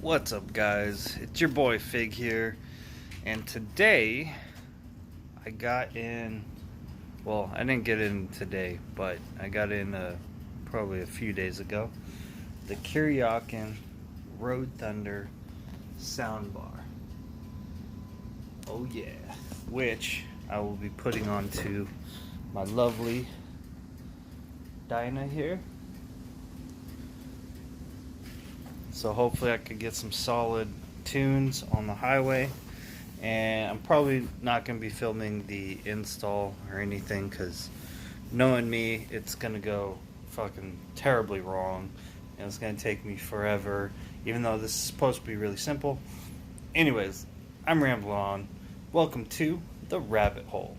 What's up, guys? It's your boy Fig here, and today I got in, well, I didn't get in today, but I got in probably a few days ago, the Kuryakyn Road Thunder soundbar. Oh yeah, which I will be putting onto my lovely Dyna here. So hopefully I could get some solid tunes on the highway, and I'm probably not going to be filming the install or anything because knowing me, it's going to go fucking terribly wrong and it's going to take me forever, even though this is supposed to be really simple. Anyways, I'm rambling on. Welcome to the rabbit hole.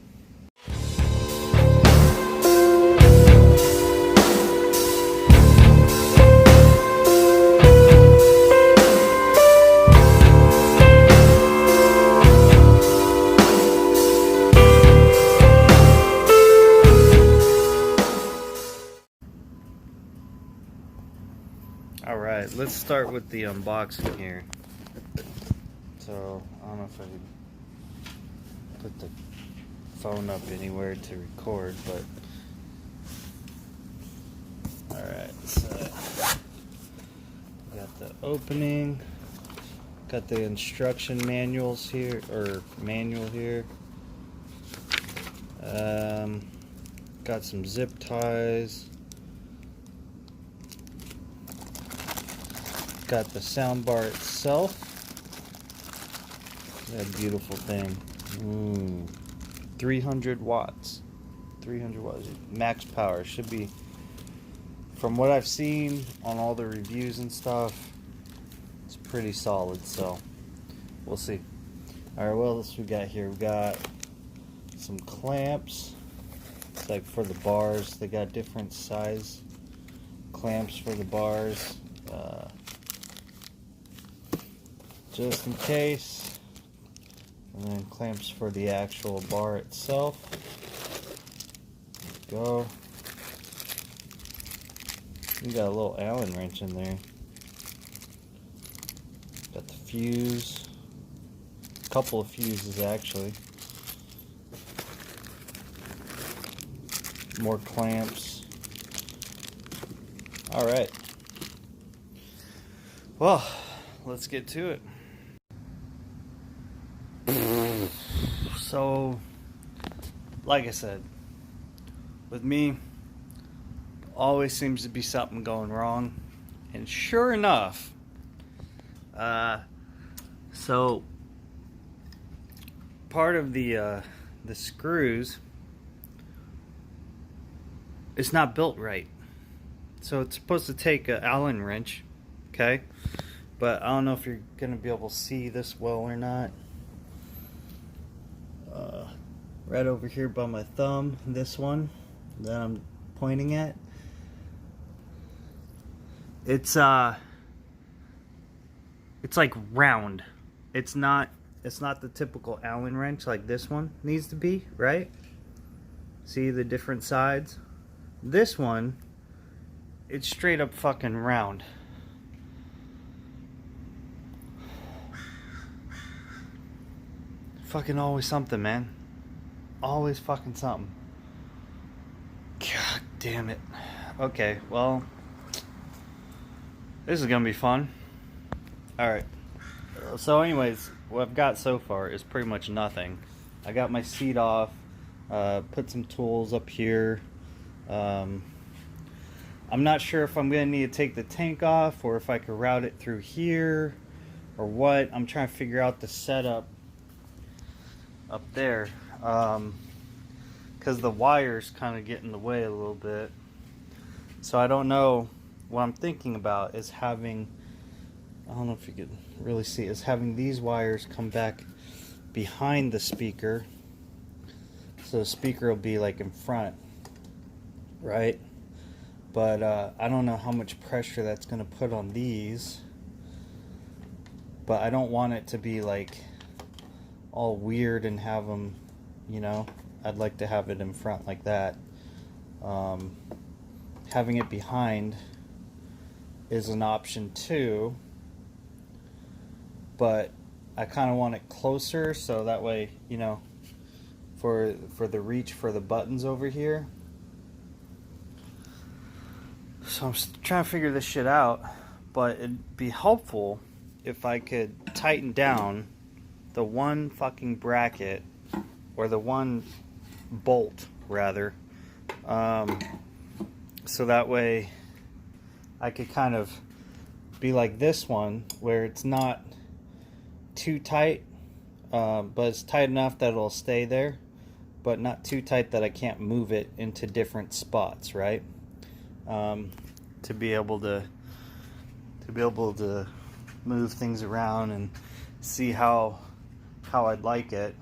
Alright, let's start with the unboxing here. So, I don't know if I can put the phone up anywhere to record, but alright, so got the opening, got the instruction manuals here, or manual here, got some zip ties, got the soundbar itself. That beautiful thing. 300 watts. 300 watts. Max power. Should be, from what I've seen on all the reviews and stuff, it's pretty solid, so we'll see. Alright, what else we got here? We got some clamps. It's like for the bars. They got different size clamps for the bars. Just in case, and then clamps for the actual bar itself. Go. You got a little Allen wrench in there. Got the fuse. A couple of fuses actually. More clamps. Alright. Well, let's get to it. So, like I said, with me, always seems to be something going wrong, and sure enough, so part of the screws is not built right. So it's supposed to take an Allen wrench, okay? But I don't know if you're gonna be able to see this well or not. Right over here by my thumb, this one that I'm pointing at, it's like round. It's not the typical Allen wrench like this one needs to be, right? See the different sides? This one, it's straight up fucking round. Fucking always something, man. Always fucking something. God damn it. Okay, well, this is gonna be fun. Alright. So anyways, what I've got so far is pretty much nothing. I got my seat off, put some tools up here. I'm not sure if I'm gonna need to take the tank off or if I could route it through here or what. I'm trying to figure out the setup up there, because the wires kind of get in the way a little bit. So I don't know. What I'm thinking about is having, I don't know if you can really see, is having these wires come back behind the speaker, so the speaker will be like in front, right? But I don't know how much pressure that's going to put on these, but I don't want it to be like all weird and have them, you know, I'd like to have it in front like that. Having it behind is an option too, but I kind of want it closer so that way, you know, for the reach for the buttons over here. So I'm trying to figure this shit out, but it'd be helpful if I could tighten down the one fucking bracket, or the one bolt rather, so that way I could kind of be like this one, where it's not too tight, but it's tight enough that it'll stay there, but not too tight that I can't move it into different spots, right? To be able to move things around and see how I'd like it.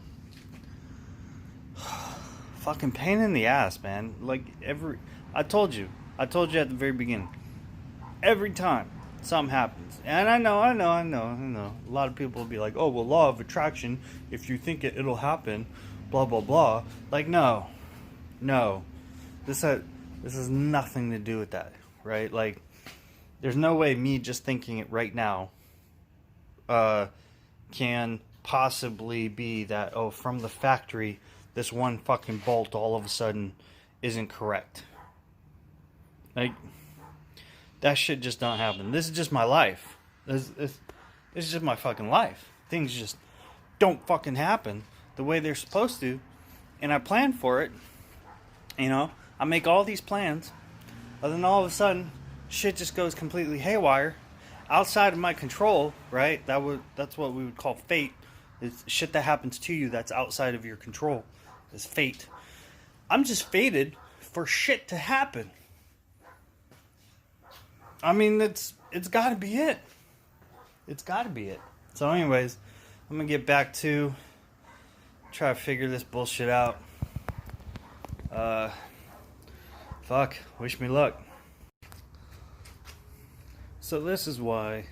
Fucking pain in the ass, man. Like I told you at the very beginning. Every time something happens, and I know. A lot of people will be like, "Oh, well, law of attraction. If you think it'll happen, blah blah blah." Like, no. This has nothing to do with that, right? Like, there's no way me just thinking it right now can possibly be that, oh, from the factory, this one fucking bolt all of a sudden isn't correct. Like, that shit just don't happen. This is just my life. This is just my fucking life. Things just don't fucking happen the way they're supposed to. And I plan for it. You know, I make all these plans. And then all of a sudden, shit just goes completely haywire. Outside of my control, right? That's what we would call fate. It's shit that happens to you that's outside of your control. It's fate. I'm just fated for shit to happen. I mean, it's got to be it. It's got to be it. So anyways, I'm going to get back to try to figure this bullshit out. Fuck. Wish me luck. So this is why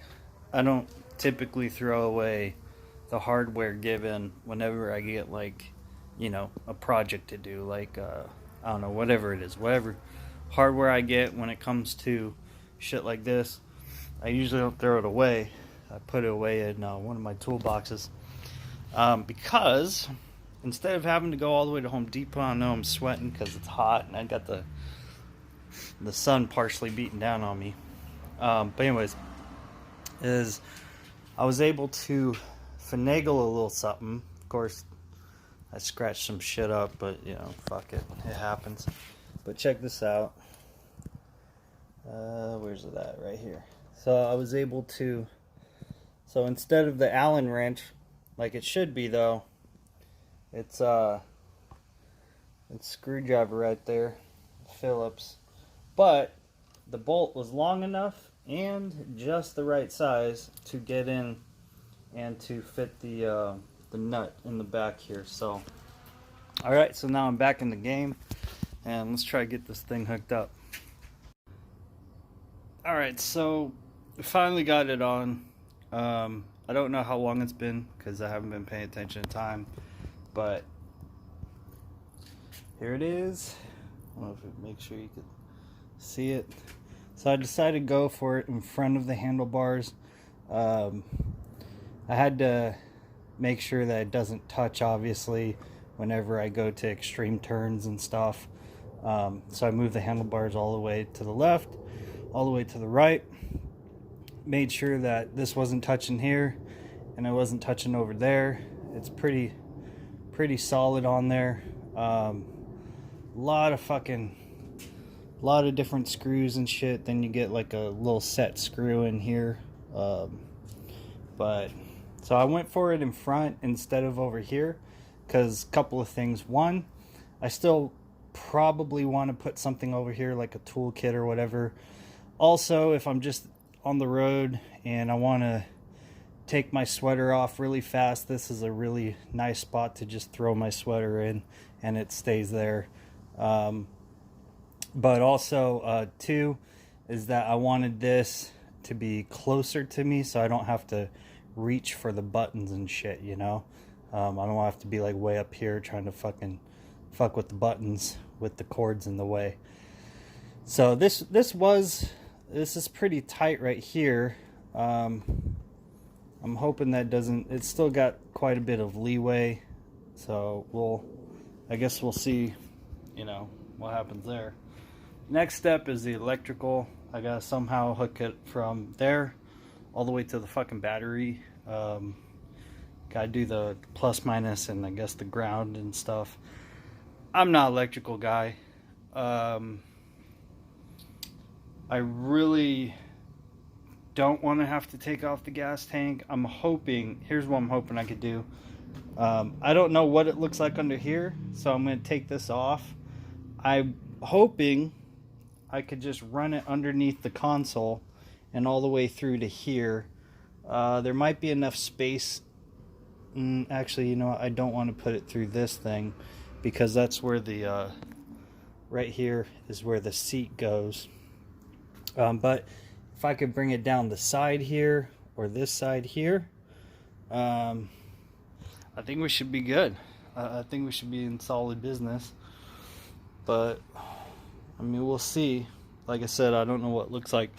I don't typically throw away the hardware given whenever I get, like, you know, a project to do. Like, I don't know, whatever it is. Whatever hardware I get when it comes to shit like this, I usually don't throw it away. I put it away in one of my toolboxes, because instead of having to go all the way to Home Depot, I know I'm sweating because it's hot and I got the sun partially beating down on me. But anyways, I was able to finagle a little something. Of course, I scratched some shit up, but you know, fuck it, it happens. But check this out. Where's it at? Right here. So I was able to, so instead of the Allen wrench, like it should be though, it's screwdriver right there, Phillips. But the bolt was long enough and just the right size to get in and to fit the nut in the back here. So, all right, so now I'm back in the game, and let's try to get this thing hooked up. All right, so finally got it on. I don't know how long it's been because I haven't been paying attention to time, but here it is. I don't know if it makes sure you can see it. So I decided to go for it in front of the handlebars. I had to make sure that it doesn't touch, obviously, whenever I go to extreme turns and stuff. So I moved the handlebars all the way to the left, all the way to the right. Made sure that this wasn't touching here and it wasn't touching over there. It's pretty solid on there. Lot of different screws and shit. Then you get like a little set screw in here. But so I went for it in front instead of over here because a couple of things. One, I still probably want to put something over here like a toolkit or whatever. Also, if I'm just on the road and I want to take my sweater off really fast, this is a really nice spot to just throw my sweater in and it stays there. But also, two, is that I wanted this to be closer to me so I don't have to reach for the buttons and shit, you know? I don't have to be like way up here trying to fuck with the buttons with the cords in the way. So this is pretty tight right here. And I'm hoping that doesn't, it's still got quite a bit of leeway, so I guess we'll see, you know, what happens there. Next step is the electrical. I gotta somehow hook it from there all the way to the fucking battery. Gotta do the plus minus and I guess the ground and stuff. I'm not an electrical guy. I really don't want to have to take off the gas tank. I'm hoping, here's what I'm hoping I could do. I don't know what it looks like under here, so I'm going to take this off. I'm hoping I could just run it underneath the console and all the way through to here. There might be enough space. Actually, you know what? I don't want to put it through this thing because that's where the right here is where the seat goes. But if I could bring it down the side here or this side here, I think we should be good. I think we should be in solid business. But I mean, we'll see. Like I said, I don't know what it looks like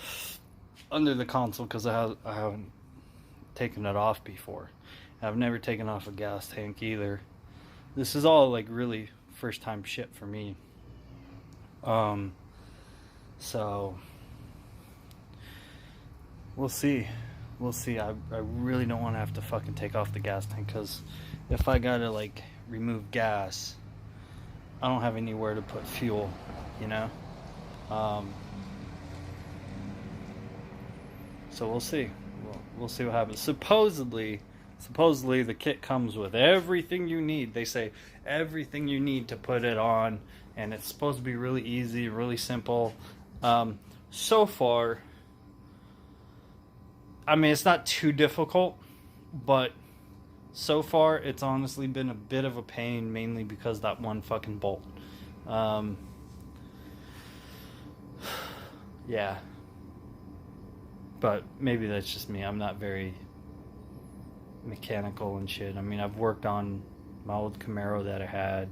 under the console because I haven't taken it off before. I've never taken off a gas tank either. This is all like really first time shit for me. So we'll see. We'll see. I really don't want to have to fucking take off the gas tank because if I gotta like remove gas, I don't have anywhere to put fuel, you know. So we'll see. We'll see what happens. Supposedly the kit comes with everything you need. They say everything you need to put it on, and it's supposed to be really easy, really simple. So far, I mean, it's not too difficult, but so far it's honestly been a bit of a pain, mainly because that one fucking bolt. Yeah. But maybe that's just me. I'm not very mechanical and shit. I mean, I've worked on my old Camaro that I had.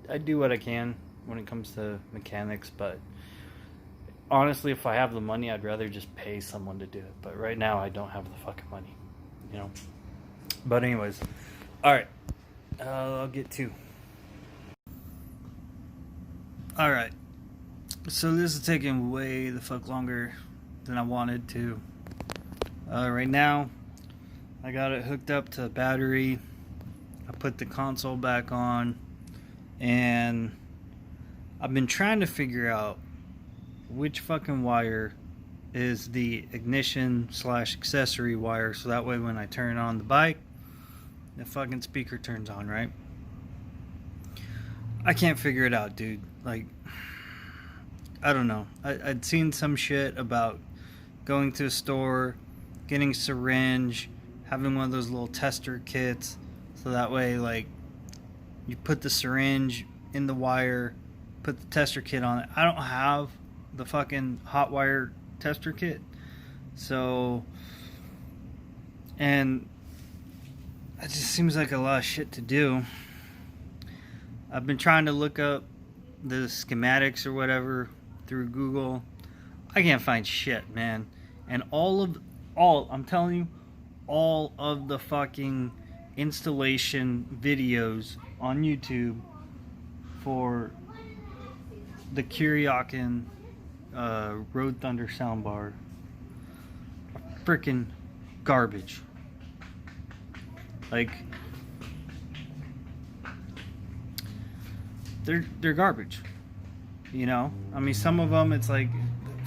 I do what I can when it comes to mechanics, but honestly, if I have the money, I'd rather just pay someone to do it. But right now, I don't have the fucking money, you know. But anyways, all right, I'll get to. All right, so this is taking way the fuck longer than I wanted to. Right now, I got it hooked up to the battery. I put the console back on, and I've been trying to figure out which fucking wire is the ignition / accessory wire, so that way when I turn on the bike, the fucking speaker turns on, right? I can't figure it out, dude. Like, I don't know. I'd seen some shit about going to a store, getting a syringe, having one of those little tester kits, so that way, like, you put the syringe in the wire, put the tester kit on it. I don't have the fucking hot wire tester kit, so, and it just seems like a lot of shit to do. I've been trying to look up the schematics or whatever through Google. I can't find shit, man. And I'm telling you, all of the fucking installation videos on YouTube for the Kuryakyn Road Thunder soundbar are freaking garbage. Like, they're garbage. You know? I mean, some of them it's like,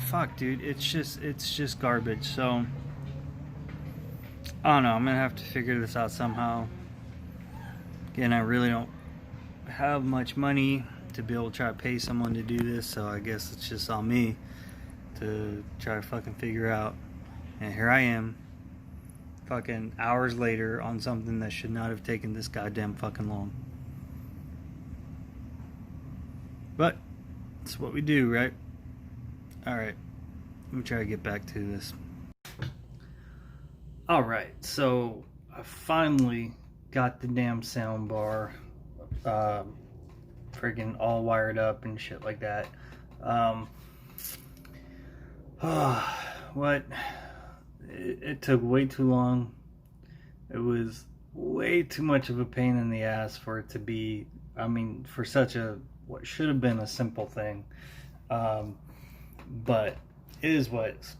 fuck, dude, it's just garbage. So I don't know, I'm gonna have to figure this out somehow. Again, I really don't have much money to be able to try to pay someone to do this, so I guess it's just on me to try to fucking figure out. And here I am, fucking hours later on something that should not have taken this goddamn fucking long. But it's what we do, right? Alright, let me try to get back to this. Alright, so I finally got the damn sound bar freaking all wired up and shit like that. it took way too long. It was way too much of a pain in the ass for it to be, I mean, for such a, what should have been a simple thing. But it is what it is.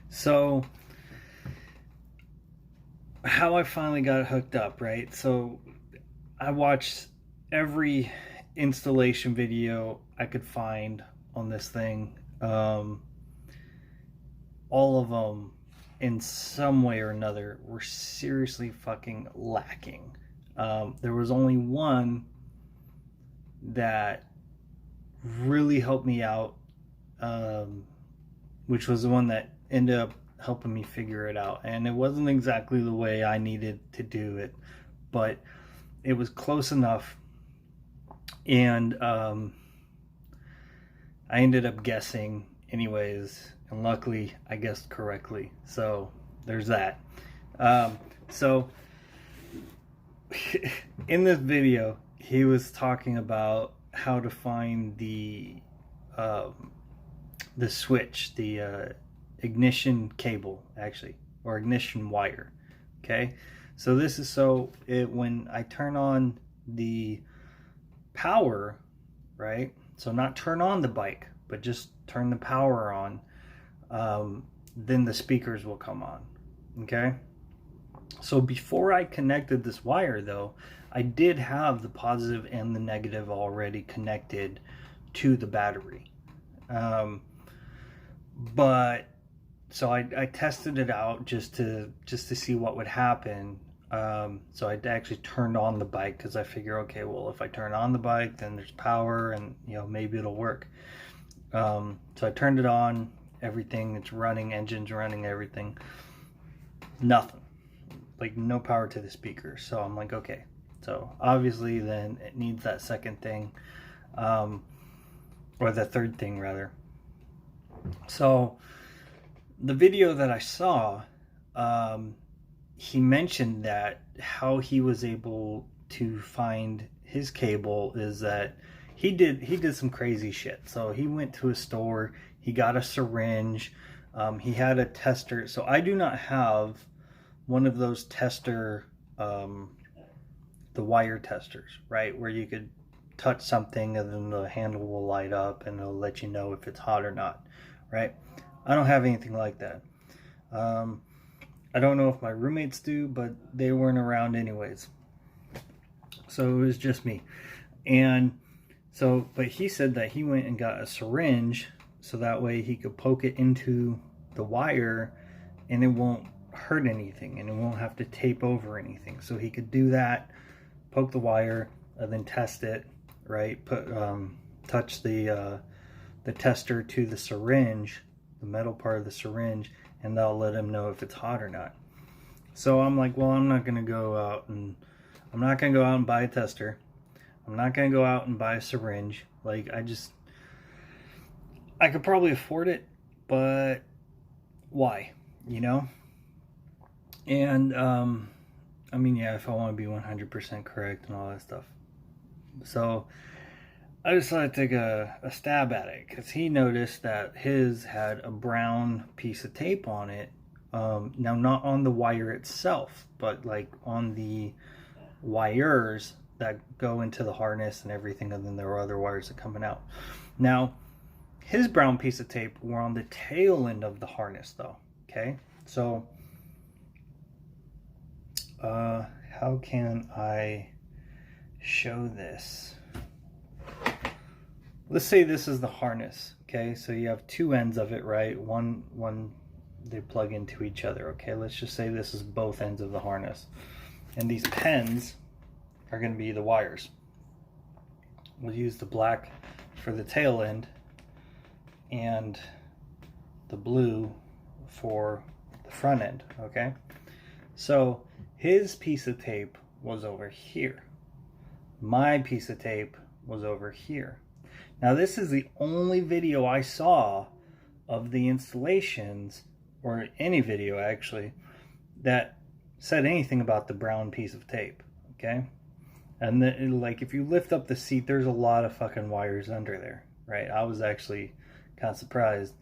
So how I finally got it hooked up, right? So I watched every installation video I could find on this thing. All of them, in some way or another, were seriously fucking lacking. There was only one that really helped me out, which was the one that ended up helping me figure it out. And it wasn't exactly the way I needed to do it, but it was close enough. And I ended up guessing anyways, and luckily I guessed correctly. So there's that. So in this video, he was talking about how to find the switch, the ignition cable, actually, or ignition wire. Okay, so this is so when I turn on the power, right? So not turn on the bike, but just turn the power on. Then the speakers will come on. Okay. So before I connected this wire, though, I did have the positive and the negative already connected to the battery. But so I tested it out just to see what would happen. So I actually turned on the bike because I figure, okay, well, if I turn on the bike, then there's power, and maybe it'll work. So I turned it on, everything, it's running, engine's running, everything. Nothing, like no power to the speaker. So I'm like, okay, so obviously then it needs that second thing, or the third thing rather. So the video that I saw, he mentioned that how he was able to find his cable is that he did some crazy shit. So he went to a store, he got a syringe, he had a tester. So I do not have one of those tester, the wire testers, right, where you could touch something and then the handle will light up and it'll let you know if it's hot or not, right? I don't have anything like that. I don't know if my roommates do, but they weren't around anyways. So it was just me. And so, but he said that he went and got a syringe so that way he could poke it into the wire and it won't hurt anything and it won't have to tape over anything. So he could do that, poke the wire, and then test it, right? Touch the tester to the syringe, the metal part of the syringe, and that'll let him know if it's hot or not. So I'm like, well, I'm not gonna go out and buy a tester. I'm not gonna go out and buy a syringe. Like, I could probably afford it, but why? And I mean, yeah, if I want to be 100% correct and all that stuff. So I decided to take a stab at it because he noticed that his had a brown piece of tape on it. Now, not on the wire itself, but like on the wires that go into the harness and everything, and then there were other wires that coming out. Now, his brown piece of tape were on the tail end of the harness, though. Okay, so how can I show this? Let's say this is the harness. Okay, so you have two ends of it, right? One they plug into each other. Okay, let's just say this is both ends of the harness, and these pens are going to be the wires. We'll use the black for the tail end and the blue for the front end. Okay, so his piece of tape was over here, my piece of tape was over here. Now, this is the only video I saw of the installations, or any video actually, that said anything about the brown piece of tape. Okay, and then, like, if you lift up the seat, there's a lot of fucking wires under there, right? I was actually kind of surprised.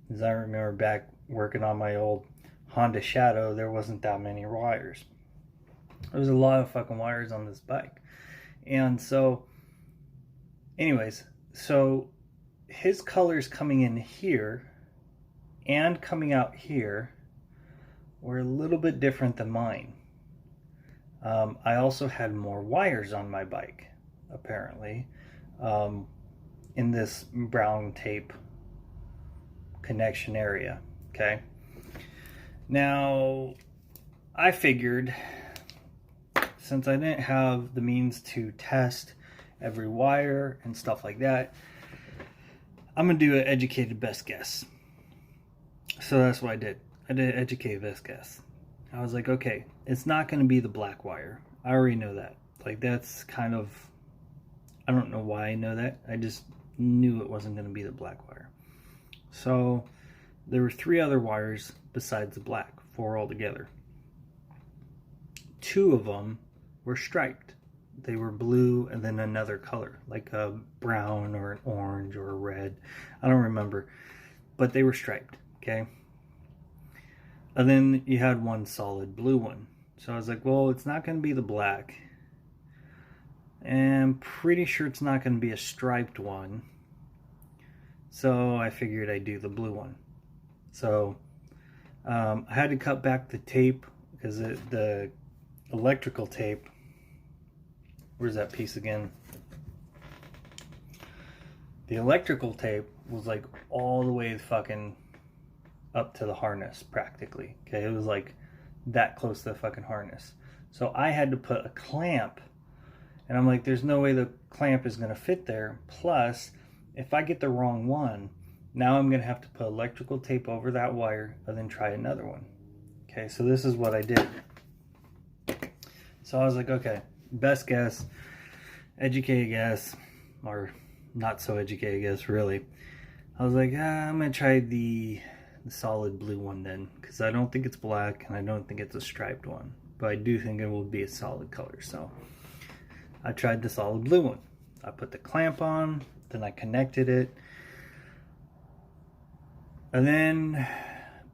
Because I remember back working on my old Honda Shadow, there wasn't that many wires. There was a lot of fucking wires on this bike. And so, anyways, so his colors coming in here and coming out here were a little bit different than mine. I also had more wires on my bike, apparently, in this brown tape connection area. Okay. Now, I figured, since I didn't have the means to test every wire and stuff like that, I'm going to do an educated best guess. So that's what I did. I did an educated best guess. I was like, okay, it's not going to be the black wire. I already know that. Like, that's kind of, I don't know why I know that. I just knew it wasn't going to be the black wire. So there were 3 other wires besides the black, 4 altogether. 2 of them were striped. They were blue and then another color, like a brown or an orange or a red. I don't remember, but they were striped, okay? And then you had 1 solid blue one. So I was like, well, it's not going to be the black. And I'm pretty sure it's not going to be a striped one. So I figured I'd do the blue one. So I had to cut back the tape because the electrical tape, where's that piece again? The electrical tape was like all the way fucking up to the harness practically. Okay, it was like that close to the fucking harness. So I had to put a clamp, and I'm like, there's no way the clamp is going to fit there. Plus, if I get the wrong one, now I'm going to have to put electrical tape over that wire and then try another one. Okay, so this is what I did. So I was like, okay, best guess, educated guess, or not so educated guess, really. I was like, I'm going to try the solid blue one then, because I don't think it's black and I don't think it's a striped one, but I do think it will be a solid color. So I tried the solid blue one. I put the clamp on, then I connected it, and then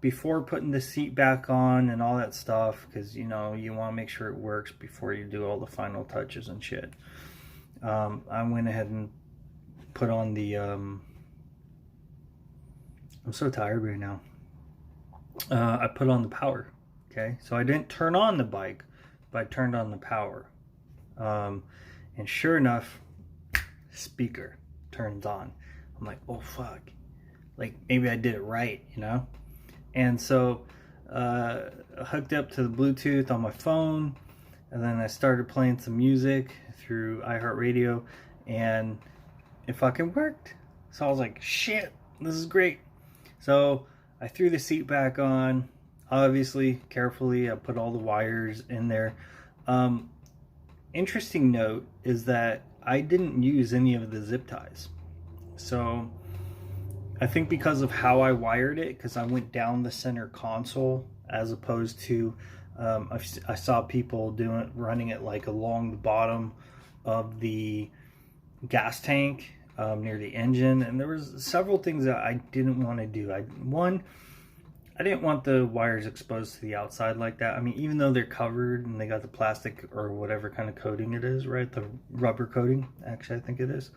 before putting the seat back on and all that stuff, because you know you want to make sure it works before you do all the final touches and shit, I went ahead and put on the I'm so tired right now. I put on the power. Okay, so I didn't turn on the bike, but I turned on the power, and sure enough, speaker turns on. I'm like, oh fuck, like maybe I did it right, you know. And so I hooked up to the Bluetooth on my phone, and then I started playing some music through iHeartRadio, and it fucking worked. So I was like, shit, this is great. So I threw the seat back on, obviously, carefully. I put all the wires in there. Interesting note is that I didn't use any of the zip ties. So I think because of how I wired it, because I went down the center console as opposed to, I saw people running it like along the bottom of the gas tank, near the engine, and there was several things that I didn't want to do. I didn't want the wires exposed to the outside like that. I mean, even though they're covered and they got the plastic or whatever kind of coating it is, right? The rubber coating, actually, I think it is.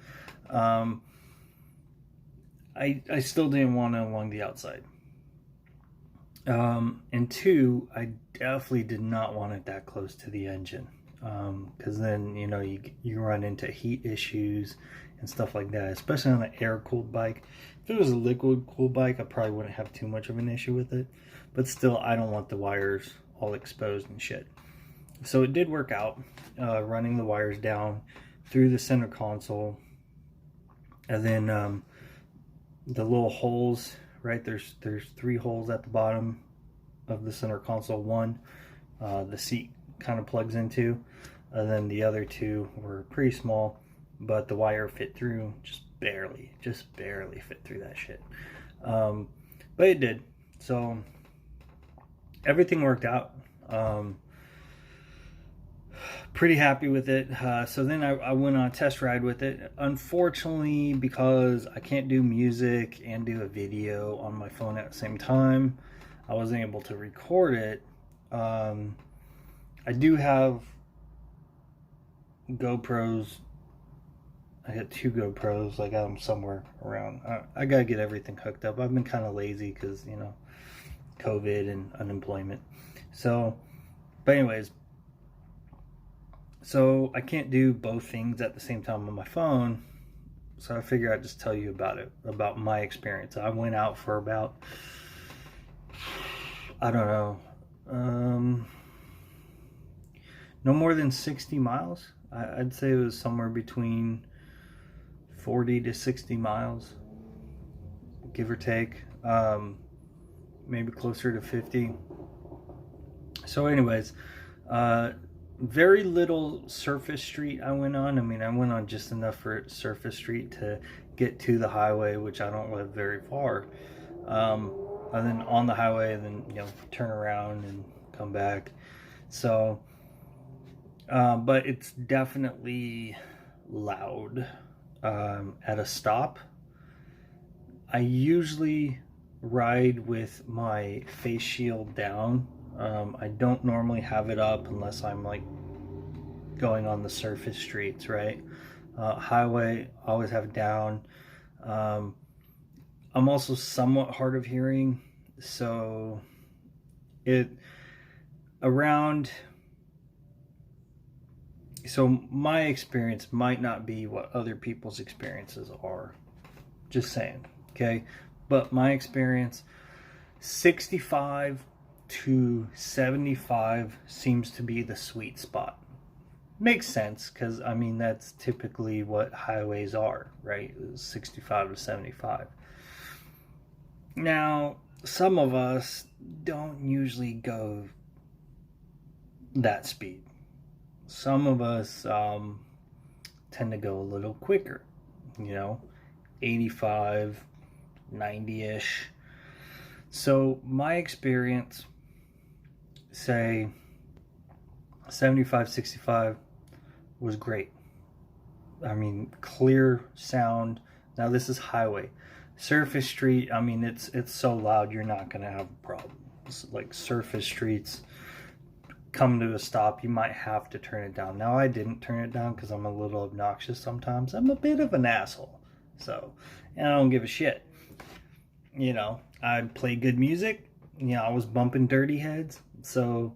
I still didn't want it along the outside. And 2, I definitely did not want it that close to the engine. Because then, you know, you run into heat issues and stuff like that, especially on an air-cooled bike. If it was a liquid-cooled bike, I probably wouldn't have too much of an issue with it. But still, I don't want the wires all exposed and shit. So it did work out, running the wires down through the center console. And then the little holes, right? There's 3 holes at the bottom of the center console. One, the seat kind of plugs into, and then the other 2 were pretty small, but the wire fit through just barely fit through that shit. But it did. So everything worked out. pretty happy with it. So then I went on a test ride with it. Unfortunately, because I can't do music and do a video on my phone at the same time, I wasn't able to record it. I do have GoPros. I got 2 GoPros. I got them somewhere around. I gotta get everything hooked up. I've been kind of lazy because, you know, COVID and unemployment. So, but anyways, so I can't do both things at the same time on my phone. So I figure I'd just tell you about it, about my experience. I went out for about, I don't know, no more than 60 miles. I'd say it was somewhere between 40 to 60 miles, give or take, maybe closer to 50. So anyways, very little surface street I went on. I mean, I went on just enough for surface street to get to the highway, which I don't live very far. And then on the highway, then, you know, turn around and come back. So, but it's definitely loud at a stop. I usually ride with my face shield down. I don't normally have it up unless I'm like going on the surface streets, right? Highway, always have it down. I'm also somewhat hard of hearing, so so my experience might not be what other people's experiences are. Just saying, okay? But my experience, 65 to 75 seems to be the sweet spot. Makes sense, because I mean that's typically what highways are, right? 65 to 75. Now, some of us don't usually go that speed. Some of us tend to go a little quicker, you know, 85, 90-ish. So my experience, say 75, 65 was great. I mean, clear sound. Now this is highway. Surface street, I mean, it's so loud you're not gonna have a problem. It's like surface streets come to a stop, you might have to turn it down. Now I didn't turn it down because I'm a little obnoxious sometimes. I'm a bit of an asshole. So, and I don't give a shit. You know, I play good music. You know, I was bumping Dirty Heads. So,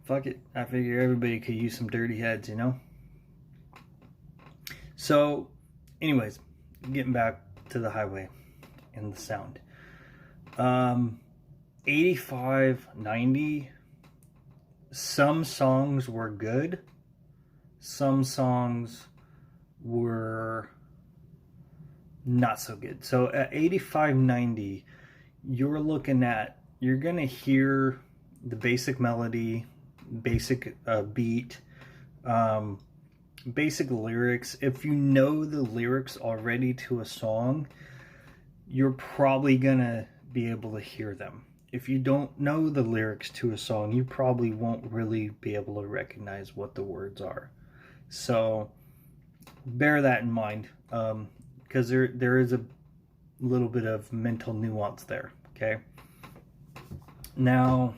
fuck it. I figure everybody could use some Dirty Heads, you know? So, anyways, getting back to the highway and the sound. 85, 90, some songs were good. Some songs were not so good. So at 85, 90, you're going to hear the basic melody, basic beat, basic lyrics. If you know the lyrics already to a song, you're probably going to be able to hear them. If you don't know the lyrics to a song, you probably won't really be able to recognize what the words are. So bear that in mind, because there is a little bit of mental nuance there, okay? Now,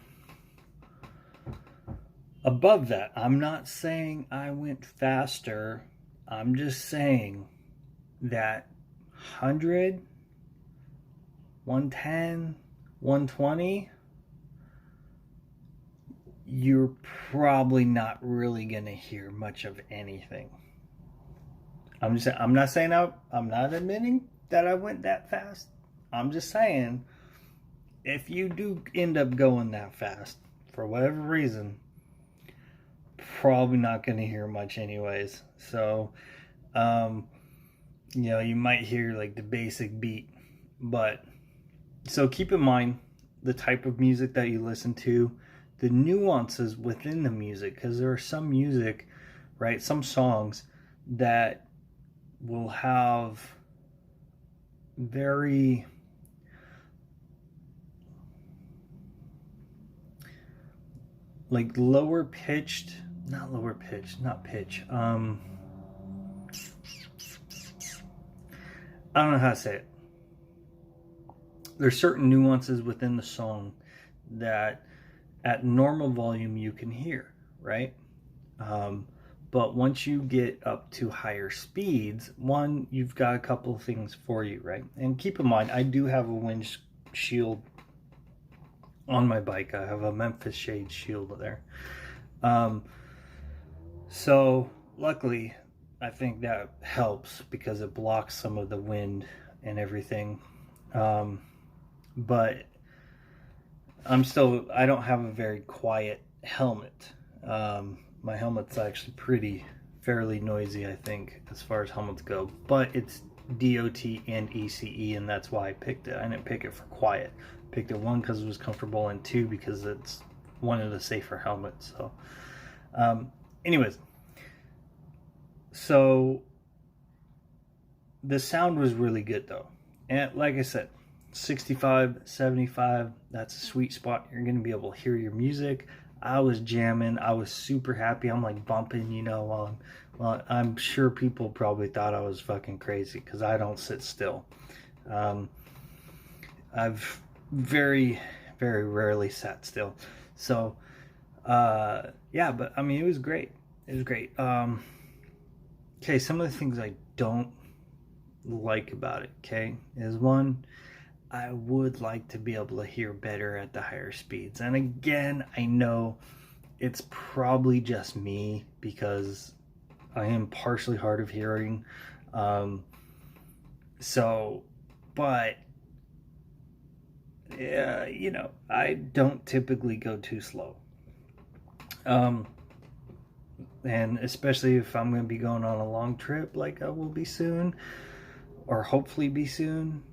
above that, I'm not saying I went faster. I'm just saying that 100, 110, 120, you're probably not really going to hear much of anything. I'm not admitting that I went that fast. I'm just saying, if you do end up going that fast, for whatever reason, probably not going to hear much anyways. So, you know, you might hear like the basic beat, but so keep in mind the type of music that you listen to, the nuances within the music, because there are some music, right, some songs that will have very like lower pitched not lower pitch, not pitch. I don't know how to say it. There's certain nuances within the song that at normal volume you can hear, right? But once you get up to higher speeds, one, you've got a couple of things for you, right? And keep in mind, I do have a windshield on my bike. I have a Memphis shade shield there. So luckily, I think that helps because it blocks some of the wind and everything. But I don't have a very quiet helmet. My helmet's actually fairly noisy, I think, as far as helmets go. But it's DOT and ECE, and that's why I picked it. I didn't pick it for quiet. I picked it, one, because it was comfortable, and two, because it's one of the safer helmets. So, anyways. So, the sound was really good, though. And like I said, 65, 75, that's a sweet spot. You're going to be able to hear your music. I was jamming. I was super happy. I'm like bumping, you know, well, I'm sure people probably thought I was fucking crazy because I don't sit still. I've very, very rarely sat still. So, yeah, but I mean, it was great. It was great. Okay, some of the things I don't like about it, okay, is one, I would like to be able to hear better at the higher speeds. And again, I know it's probably just me because I am partially hard of hearing. But yeah, you know, I don't typically go too slow. And especially if I'm going to be going on a long trip like I will be soon, or hopefully be soon.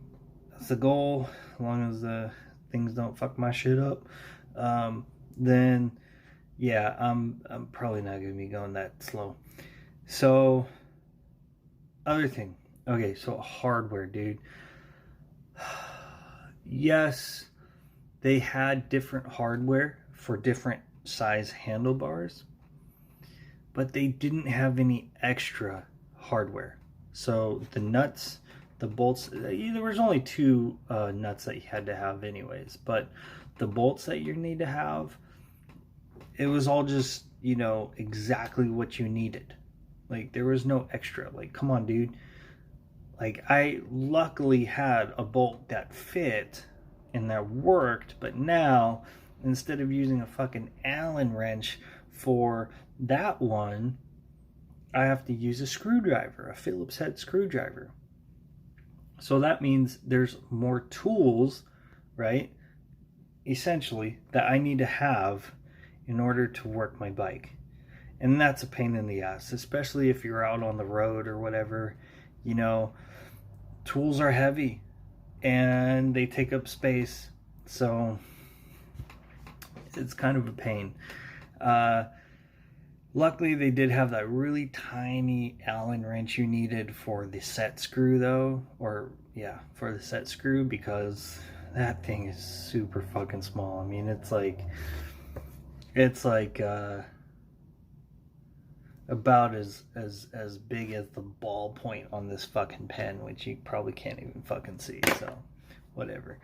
That's the goal, as long as the things don't fuck my shit up. Then, yeah, I'm probably not going to be going that slow. So, other thing. Okay, so hardware, dude. Yes, they had different hardware for different size handlebars, but they didn't have any extra hardware. So the nuts, the bolts, there was only two nuts that you had to have anyways, but the bolts that you need to have, it was all just, you know, exactly what you needed. Like, there was no extra. Like, come on, dude. Like, I luckily had a bolt that fit and that worked, but now, instead of using a fucking Allen wrench for that one, I have to use a screwdriver, a Phillips head screwdriver. So that means there's more tools, right? Essentially, that I need to have in order to work my bike. And that's a pain in the ass, especially if you're out on the road or whatever. You know, tools are heavy and they take up space. So it's kind of a pain. Luckily, they did have that really tiny Allen wrench you needed for the set screw, though. Or, yeah, for the set screw, because that thing is super fucking small. I mean, it's like about as big as the ball point on this fucking pen, which you probably can't even fucking see. So, whatever.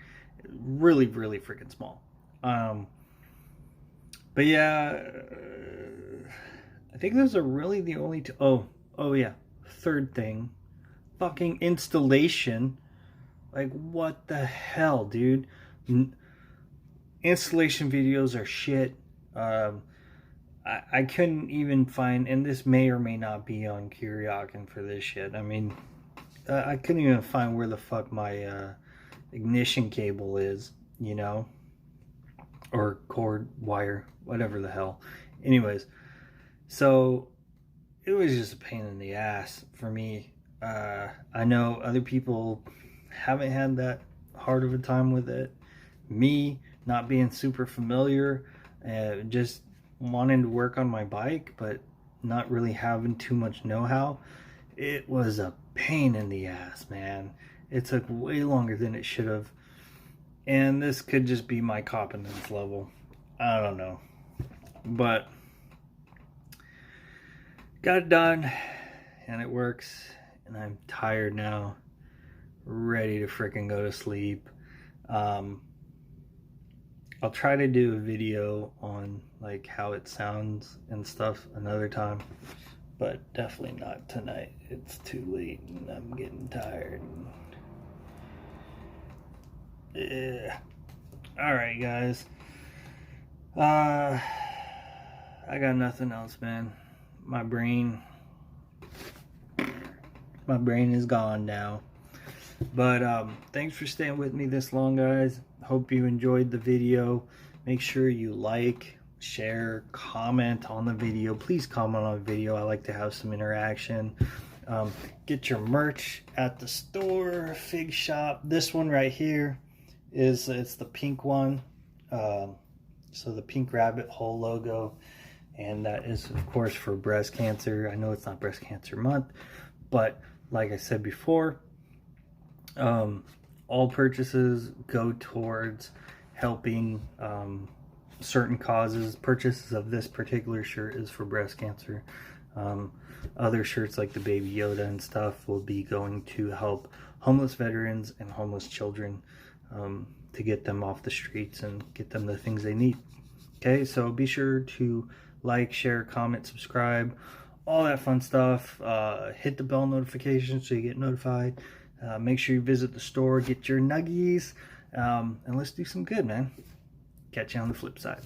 Really, really freaking small. But yeah, I think those are really the only two. Oh yeah. Third thing, fucking installation. Like, what the hell, dude? Installation videos are shit. I couldn't even find, and this may or may not be on Kuryakyn for this shit. I mean, I couldn't even find where the fuck my ignition cable is, you know, or cord, wire, whatever the hell. Anyways, so it was just a pain in the ass for me. I know other people haven't had that hard of a time with it. Me, not being super familiar, just wanting to work on my bike, but not really having too much know-how, it was a pain in the ass, man. It took way longer than it should have. And this could just be my competence level. I don't know. But Got it done, and it works, and I'm tired now, ready to freaking go to sleep. I'll try to do a video on like how it sounds and stuff another time, but definitely not tonight. It's too late and I'm getting tired. Yeah. Alright guys. I got nothing else, man. My brain is gone now. But thanks for staying with me this long, guys. Hope you enjoyed the video. Make sure you like, share, comment on the video. Please comment on the video. I like to have some interaction. Get your merch at the store, Fig Shop. This one right here it's the pink one. So the pink rabbit hole logo, and that is of course for breast cancer. I know it's not breast cancer month, but like I said before, all purchases go towards helping certain causes. Purchases of this particular shirt is for breast cancer. Other shirts like the Baby Yoda and stuff will be going to help homeless veterans and homeless children, to get them off the streets and get them the things they need. Okay, so be sure to like, share, comment, subscribe, all that fun stuff. Hit the bell notification so you get notified. Make sure you visit the store, get your nuggies, and let's do some good, man. Catch you on the flip side.